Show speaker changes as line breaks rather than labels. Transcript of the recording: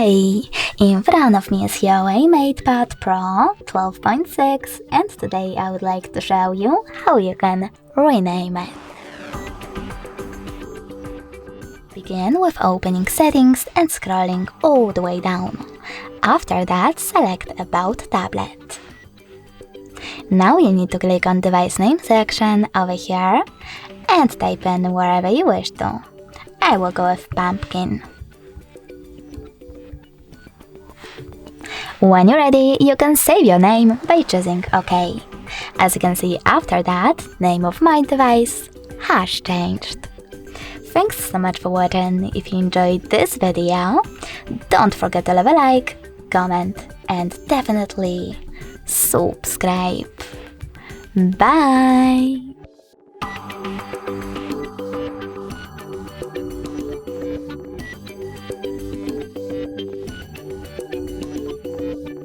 Hey! In front of me is HUAWEI MatePad Pro 12.6 and today I would like to show you how you can rename it. Begin with opening settings and scrolling all the way down. After that, select About Tablet. Now you need to click on Device Name section over here and type in wherever you wish to. I will go with Pumpkin. When you're ready, you can save your name by choosing OK. As you can see after that, name of my device has changed. Thanks so much for watching. If you enjoyed this video, don't forget to leave a like, comment and definitely subscribe. Bye!